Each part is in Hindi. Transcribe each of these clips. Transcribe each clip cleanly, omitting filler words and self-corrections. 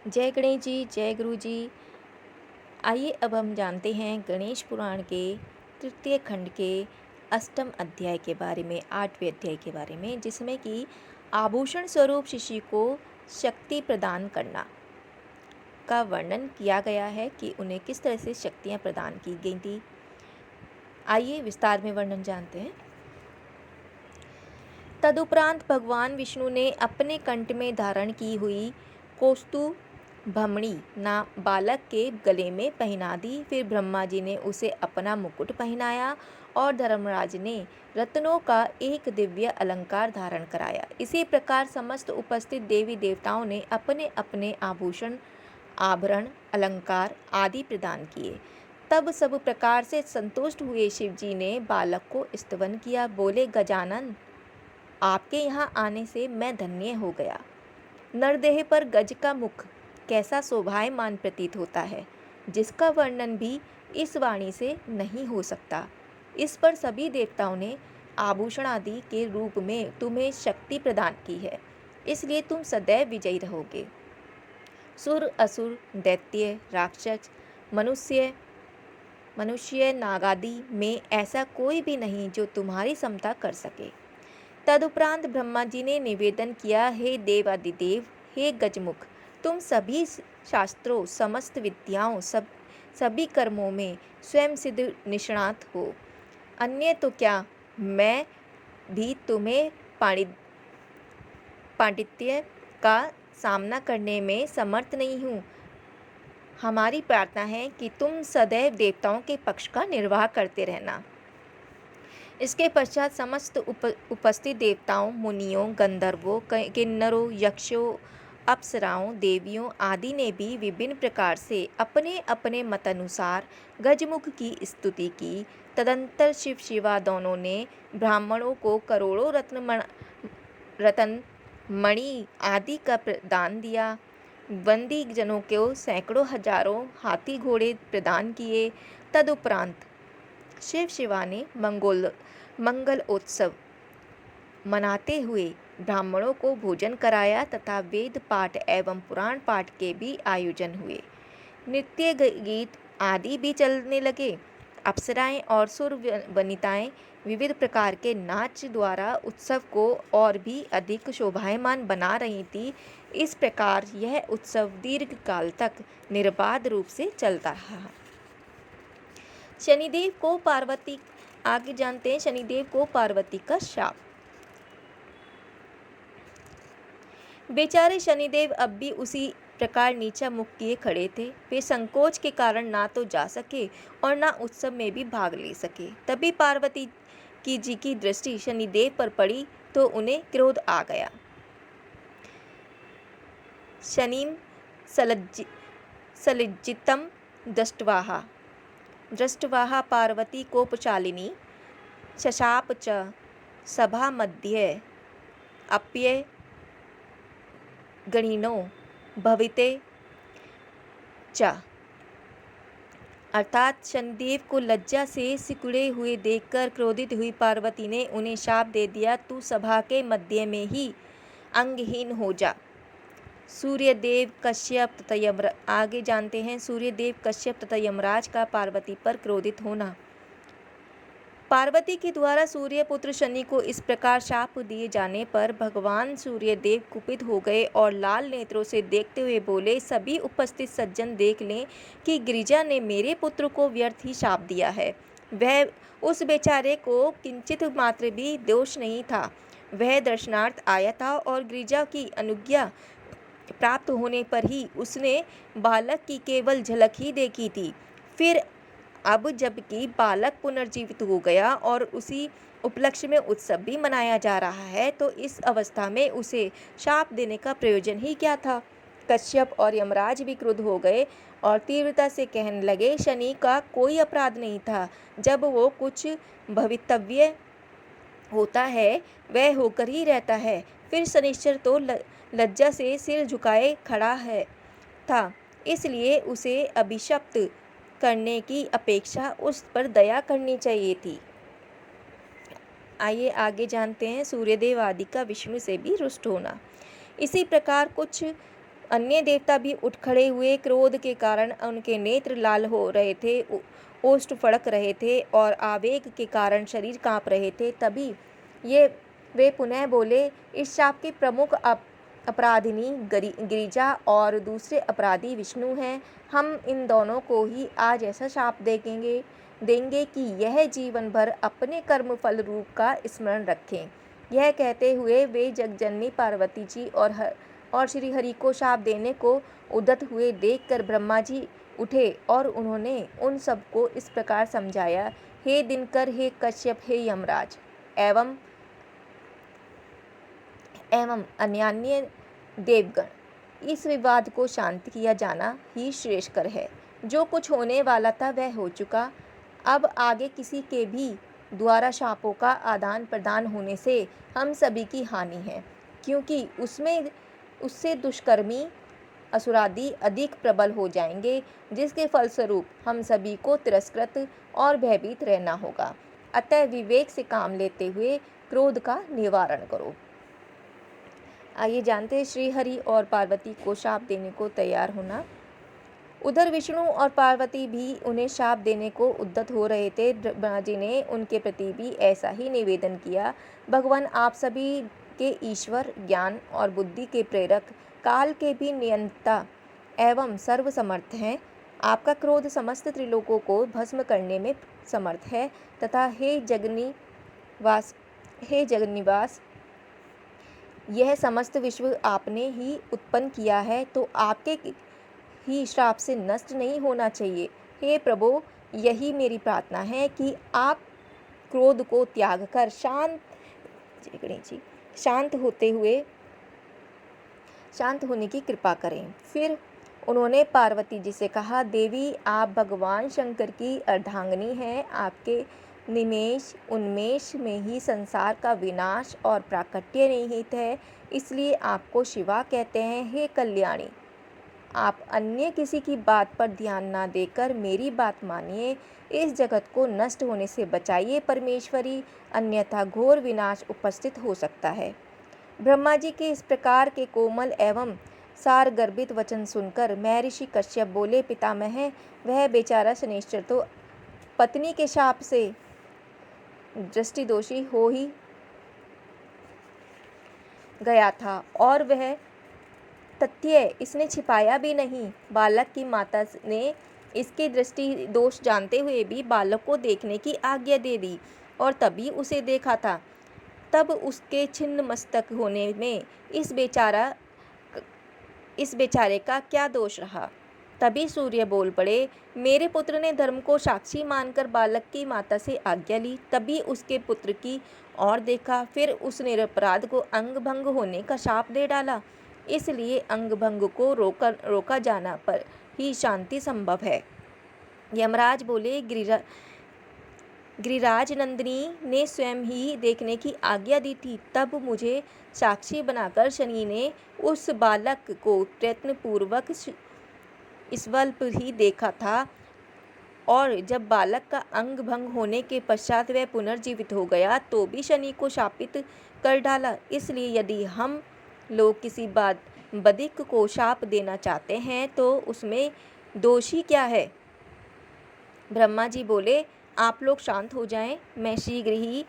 जय गणेश जी, जय गुरु जी। आइए अब हम जानते हैं गणेश पुराण के तृतीय खंड के अष्टम अध्याय के बारे में, 8वें अध्याय के बारे में, जिसमें कि आभूषण स्वरूप शिशु को शक्ति प्रदान करना का वर्णन किया गया है कि उन्हें किस तरह से शक्तियाँ प्रदान की गई थी। आइए विस्तार में वर्णन जानते हैं। तदुपरांत भगवान विष्णु ने अपने कंठ में धारण की हुई कौस्तुभ भमणी नाम बालक के गले में पहना दी। फिर ब्रह्मा जी ने उसे अपना मुकुट पहनाया और धर्मराज ने रत्नों का एक दिव्य अलंकार धारण कराया। इसी प्रकार समस्त उपस्थित देवी देवताओं ने अपने अपने आभूषण, आभरण, अलंकार आदि प्रदान किए। तब सब प्रकार से संतुष्ट हुए शिव जी ने बालक को स्तवन किया। बोले, गजानन, आपके यहाँ आने से मैं धन्य हो गया। नरदेह पर गज का मुख कैसा शोभायमान प्रतीत होता है, जिसका वर्णन भी इस वाणी से नहीं हो सकता। इस पर सभी देवताओं ने आभूषण आदि के रूप में तुम्हें शक्ति प्रदान की है, इसलिए तुम सदैव विजयी रहोगे। सुर, असुर, दैत्य, राक्षस, मनुष्य नागादि में ऐसा कोई भी नहीं जो तुम्हारी समता कर सके। तदुपरांत ब्रह्मा जी ने निवेदन किया, हे देवादिदेव, हे गजमुख, तुम सभी शास्त्रों, समस्त विद्याओं, सभी कर्मों में स्वयं सिद्ध निष्णात हो। अन्य तो क्या, मैं भी तुम्हें पांडित्य का सामना करने में समर्थ नहीं हूँ। हमारी प्रार्थना है कि तुम सदैव देवताओं के पक्ष का निर्वाह करते रहना। इसके पश्चात समस्त उपस्थित देवताओं, मुनियों, गंधर्वों, किन्नरों, यक्षों, अप्सराओं, देवियों आदि ने भी विभिन्न प्रकार से अपने अपने मतानुसार गजमुख की स्तुति की। तदंतर शिव शिवा दोनों ने ब्राह्मणों को करोड़ों रत्न मणि आदि का प्रदान दिया। बंदी जनों को सैकड़ों हजारों हाथी घोड़े प्रदान किए। तदुपरांत शिव शिवा ने मंगल उत्सव मनाते हुए ब्राह्मणों को भोजन कराया तथा वेद पाठ एवं पुराण पाठ के भी आयोजन हुए। नृत्य, गीत आदि भी चलने लगे। अप्सराएं और सुर वनिताएं विविध प्रकार के नाच द्वारा उत्सव को और भी अधिक शोभायमान बना रही थी। इस प्रकार यह उत्सव दीर्घ काल तक निर्बाध रूप से चलता रहा। शनिदेव को पार्वती, आगे जानते हैं शनिदेव को पार्वती का शाप। बेचारे शनिदेव अब भी उसी प्रकार नीचा मुख किए खड़े थे। वे संकोच के कारण ना तो जा सके और ना उत्सव में भी भाग ले सके। तभी पार्वती जी की दृष्टि शनिदेव पर पड़ी तो उन्हें क्रोध आ गया। शनिम सलज्जितम दृष्ट्वा पार्वती कोपचालिनी शशाप च सभा मध्ये अप्य गणिनो भविते च। अर्थात शनिदेव को लज्जा से सिकुड़े हुए देखकर क्रोधित हुई पार्वती ने उन्हें शाप दे दिया, तू सभा के मध्य में ही अंगहीन हो जा। सूर्यदेव कश्यप तथा यमराज, आगे जानते हैं सूर्यदेव कश्यप तथा यमराज का पार्वती पर क्रोधित होना। पार्वती के द्वारा सूर्यपुत्र शनि को इस प्रकार शाप दिए जाने पर भगवान सूर्यदेव कुपित हो गए और लाल नेत्रों से देखते हुए बोले, सभी उपस्थित सज्जन देख लें कि गिरिजा ने मेरे पुत्र को व्यर्थ ही शाप दिया है। वह उस बेचारे को किंचित मात्र भी दोष नहीं था। वह दर्शनार्थ आया था और गिरिजा की अनुज्ञा प्राप्त होने पर ही उसने बालक की केवल झलक ही देखी थी। फिर अब जबकि बालक पुनर्जीवित हो गया और उसी उपलक्ष्य में उत्सव भी मनाया जा रहा है, तो इस अवस्था में उसे शाप देने का प्रयोजन ही क्या था। कश्यप और यमराज भी क्रुद्ध हो गए और तीव्रता से कहने लगे, शनि का कोई अपराध नहीं था। जब वो कुछ भवितव्य होता है वह होकर ही रहता है। फिर शनिश्चर तो लज्जा से सिर झुकाए खड़ा है था, इसलिए उसे अभिशप्त करने की अपेक्षा उस पर दया करनी चाहिए थी। आइए आगे जानते हैं सूर्यदेव आदि का विष्णु से भी रुष्ट होना। इसी प्रकार कुछ अन्य देवता भी उठ खड़े हुए। क्रोध के कारण उनके नेत्र लाल हो रहे थे, ओष्ठ फड़क रहे थे और आवेग के कारण शरीर कांप रहे थे। तभी वे पुनः बोले, इस शाप की प्रमुख अपराधिनी गिरिजा और दूसरे अपराधी विष्णु हैं। हम इन दोनों को ही आज ऐसा शाप देंगे कि यह जीवन भर अपने कर्म फल रूप का स्मरण रखें। यह कहते हुए वे जगजननी पार्वती जी और श्री हरि को शाप देने को उद्यत हुए देखकर ब्रह्मा जी उठे और उन्होंने उन सबको इस प्रकार समझाया, हे दिनकर, हे कश्यप, हे यमराज एवं अन्यान्य देवगण, इस विवाद को शांत किया जाना ही श्रेयस्कर है। जो कुछ होने वाला था वह हो चुका। अब आगे किसी के भी द्वारा शापों का आदान प्रदान होने से हम सभी की हानि है, क्योंकि उससे दुष्कर्मी असुरादि अधिक प्रबल हो जाएंगे, जिसके फलस्वरूप हम सभी को तिरस्कृत और भयभीत रहना होगा। अतः विवेक से काम लेते हुए क्रोध का निवारण करो। आइए जानते हैं श्री हरि और पार्वती को शाप देने को तैयार होना। उधर विष्णु और पार्वती भी उन्हें शाप देने को उद्यत हो रहे थे। ब्रह्मा जी ने उनके प्रति भी ऐसा ही निवेदन किया, भगवान आप सभी के ईश्वर, ज्ञान और बुद्धि के प्रेरक, काल के भी नियंता एवं सर्वसमर्थ हैं। आपका क्रोध समस्त त्रिलोकों को भस्म करने में समर्थ है तथा हे जगन्निवास, यह समस्त विश्व आपने ही उत्पन्न किया है, तो आपके ही श्राप से नष्ट नहीं होना चाहिए। हे प्रभु, यही मेरी प्रार्थना है कि आप क्रोध को त्याग कर शांत होने की कृपा करें। फिर उन्होंने पार्वती जी से कहा, देवी आप भगवान शंकर की अर्धांगिनी हैं। आपके निमेष उन्मेष में ही संसार का विनाश और प्राकट्य निहित है, इसलिए आपको शिवा कहते हैं। हे कल्याणी, आप अन्य किसी की बात पर ध्यान ना देकर मेरी बात मानिए, इस जगत को नष्ट होने से बचाइए परमेश्वरी, अन्यथा घोर विनाश उपस्थित हो सकता है। ब्रह्मा जी के इस प्रकार के कोमल एवं सार गर्भित वचन सुनकर महर्षि कश्यप बोले, पितामह, वह बेचारा शनैश्चर तो पत्नी के शाप से दृष्टिदोषी हो ही गया था और वह तथ्य इसने छिपाया भी नहीं। बालक की माता ने इसके दृष्टि दोष जानते हुए भी बालक को देखने की आज्ञा दे दी और तभी उसे देखा था। तब उसके छिन्न मस्तक होने में इस बेचारे का क्या दोष रहा। तभी सूर्य बोल पड़े, मेरे पुत्र ने धर्म को साक्षी मानकर बालक की माता से आज्ञा ली, तभी उसके पुत्र की ओर देखा, फिर उस निरपराध को अंग भंग होने का शाप दे डाला। इसलिए अंग भंग को रोका जाना पर ही शांति संभव है। यमराज बोले, गिरिराज नंदिनी ने स्वयं ही देखने की आज्ञा दी थी, तब मुझे साक्षी बनाकर शनि ने उस बालक को प्रयत्नपूर्वक स्वल्प ही देखा था और जब बालक का अंग भंग होने के पश्चात वह पुनर्जीवित हो गया तो भी शनि को शापित कर डाला। इसलिए यदि हम लोग किसी बदिक को शाप देना चाहते हैं तो उसमें दोषी क्या है। ब्रह्मा जी बोले, आप लोग शांत हो जाएं, मैं शीघ्र ही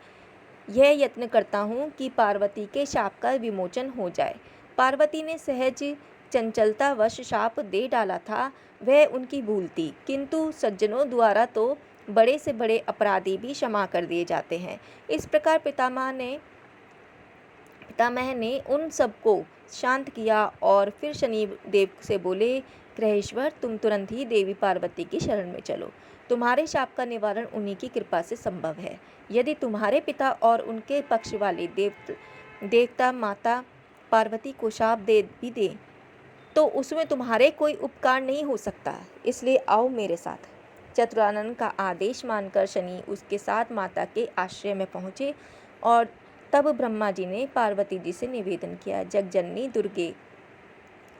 यह यत्न करता हूँ कि पार्वती के शाप का विमोचन हो जाए। पार्वती ने सहज चंचलतावश शाप दे डाला था, वह उनकी भूल थी, किंतु सज्जनों द्वारा तो बड़े से बड़े अपराधी भी क्षमा कर दिए जाते हैं। इस प्रकार पितामह ने उन सबको शांत किया और फिर शनिदेव से बोले, ग्रहेश्वर, तुम तुरंत ही देवी पार्वती की शरण में चलो, तुम्हारे शाप का निवारण उन्हीं की कृपा से संभव है। यदि तुम्हारे पिता और उनके पक्ष वाले देवता माता पार्वती को शाप दे भी दे तो उसमें तुम्हारे कोई उपकार नहीं हो सकता, इसलिए आओ मेरे साथ। चतुरानन का आदेश मानकर शनि उसके साथ माता के आश्रय में पहुँचे और तब ब्रह्मा जी ने पार्वती जी से निवेदन किया, जगजननी दुर्गे,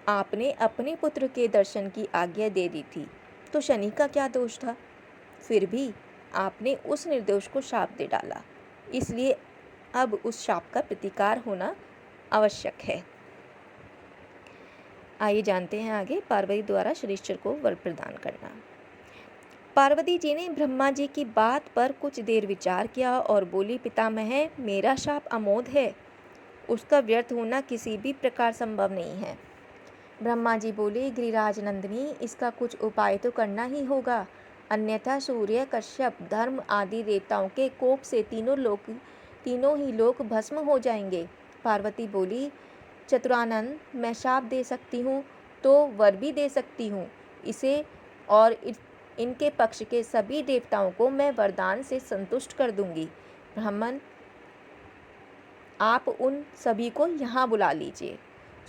आपने अपने पुत्र के दर्शन की आज्ञा दे दी थी, तो शनि का क्या दोष था? फिर भी आपने उस निर्दोष को शाप दे डाला, इसलिए अब उस शाप का प्रतिकार होना आवश्यक है। आइए जानते हैं आगे पार्वती द्वारा शनिश्चर को वर प्रदान करना। पार्वती जी ने ब्रह्मा जी की बात पर कुछ देर विचार किया और बोली, पितामह, मेरा शाप अमोघ है, उसका व्यर्थ होना किसी भी प्रकार संभव नहीं है। ब्रह्मा जी बोले, गिरिराज नंदिनी, इसका कुछ उपाय तो करना ही होगा, अन्यथा सूर्य, कश्यप, धर्म आदि देवताओं के कोप से तीनों ही लोक भस्म हो जाएंगे। पार्वती बोली, चतुरानंद, मैं शाप दे सकती हूँ तो वर भी दे सकती हूँ। इसे और इनके पक्ष के सभी देवताओं को मैं वरदान से संतुष्ट कर दूंगी। ब्राह्मण, आप उन सभी को यहाँ बुला लीजिए।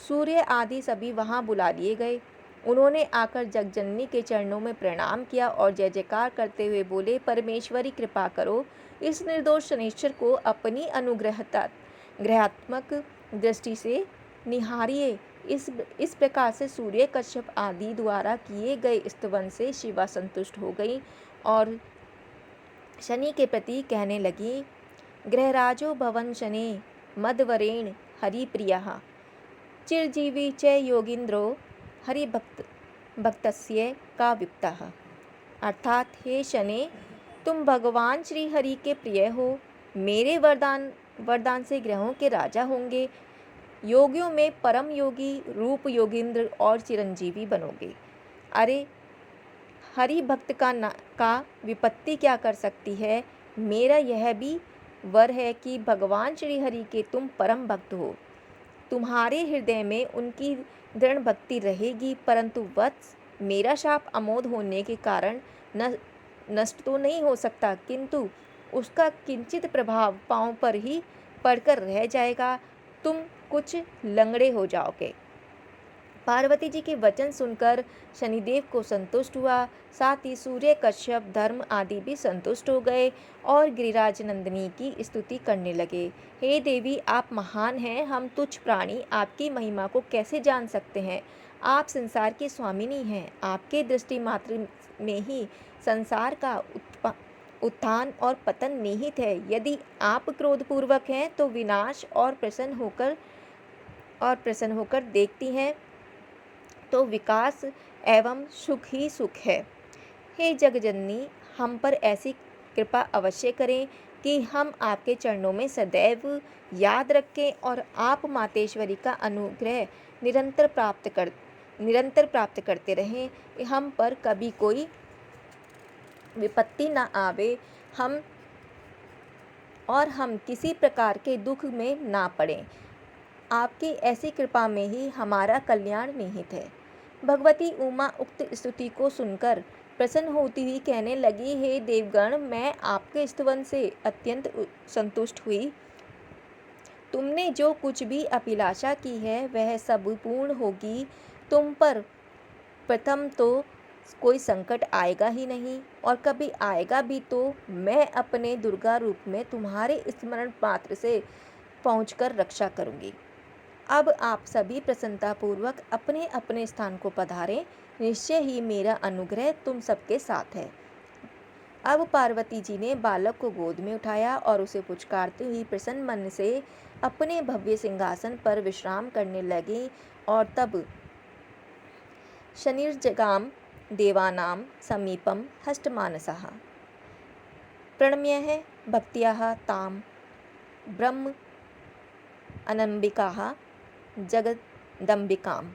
सूर्य आदि सभी वहाँ बुला लिए गए। उन्होंने आकर जगजननी के चरणों में प्रणाम किया और जय जयकार करते हुए बोले, परमेश्वरी कृपा करो, इस निर्दोष शनिश्चर को अपनी अनुग्रहात्मक दृष्टि से निहारिए। इस प्रकार से सूर्य, कश्यप आदि द्वारा किए गए स्तवन से शिवा संतुष्ट हो गई और शनि के प्रति कहने लगी, ग्रहराजो भवन शने मदवरेण हरिप्रियः चिरजीवी च योगींद्रो हरिभक्तस्य का विप्तः। अर्थात, हे शने, तुम भगवान श्री हरि के प्रिय हो, मेरे वरदान से ग्रहों के राजा होंगे, योगियों में परम योगी, रूप योगींद्र और चिरंजीवी बनोगे। अरे, हरि भक्त का विपत्ति क्या कर सकती है? मेरा यह भी वर है कि भगवान श्री हरि के तुम परम भक्त हो, तुम्हारे हृदय में उनकी दृढ़ भक्ति रहेगी। परंतु वत्स, मेरा शाप अमोघ होने के कारण नष्ट तो नहीं हो सकता, किंतु उसका किंचित प्रभाव पांव पर ही पड़कर रह जाएगा, तुम कुछ लंगड़े हो जाओगे। पार्वती जी के वचन सुनकर शनिदेव को संतुष्ट हुआ, साथ ही सूर्य, कश्यप, धर्म आदि भी संतुष्ट हो गए और गिरिराज नंदिनी की स्तुति करने लगे। हे देवी, आप महान हैं, हम तुच्छ प्राणी आपकी महिमा को कैसे जान सकते हैं? आप संसार की स्वामिनी हैं, आपके दृष्टि मात्र में ही संसार का उत्थान और पतन निहित है। यदि आप क्रोधपूर्वक हैं तो विनाश और प्रसन्न होकर देखती हैं तो विकास एवं सुख ही सुख है। हे जगजननी, हम पर ऐसी कृपा अवश्य करें कि हम आपके चरणों में सदैव याद रखें और आप मातेश्वरी का अनुग्रह निरंतर प्राप्त करते रहें। हम पर कभी कोई विपत्ति न आवे, हम किसी प्रकार के दुख में ना पड़ें। आपकी ऐसी कृपा में ही हमारा कल्याण निहित है। भगवती उमा उक्त स्तुति को सुनकर प्रसन्न होती हुई कहने लगी, हे देवगण, मैं आपके स्तवन से अत्यंत संतुष्ट हुई। तुमने जो कुछ भी अभिलाषा की है वह सब पूर्ण होगी। तुम पर प्रथम तो कोई संकट आएगा ही नहीं, और कभी आएगा भी तो मैं अपने दुर्गा रूप में तुम्हारे स्मरण मात्र से पहुंचकर रक्षा करूंगी। अब आप सभी प्रसन्नतापूर्वक अपने अपने स्थान को पधारें, निश्चय ही मेरा अनुग्रह तुम सबके साथ है। अब पार्वती जी ने बालक को गोद में उठाया और उसे पुचकारती हुई प्रसन्न मन से अपने भव्य सिंहासन पर विश्राम करने लगी। और तब शनिर्जगाम देवानां समीपम हस्तमानसः प्रणम्य भक्त्या ताम ब्रह्म अनंबिका जगदम्बिकाम।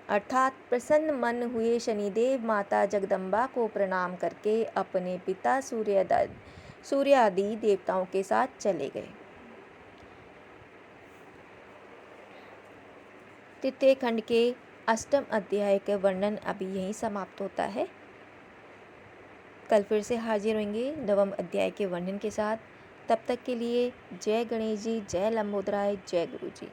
अर्थात, प्रसन्न मन हुए शनिदेव माता जगदम्बा को प्रणाम करके अपने पिता सूर्य आदि देवताओं के साथ चले गए। तृतीय खंड के अष्टम अध्याय का वर्णन अभी यहीं समाप्त होता है। कल फिर से हाजिर होंगे नवम अध्याय के वर्णन के साथ। तब तक के लिए जय गणेश जी, जय लंबोदराय, जय गुरु जी।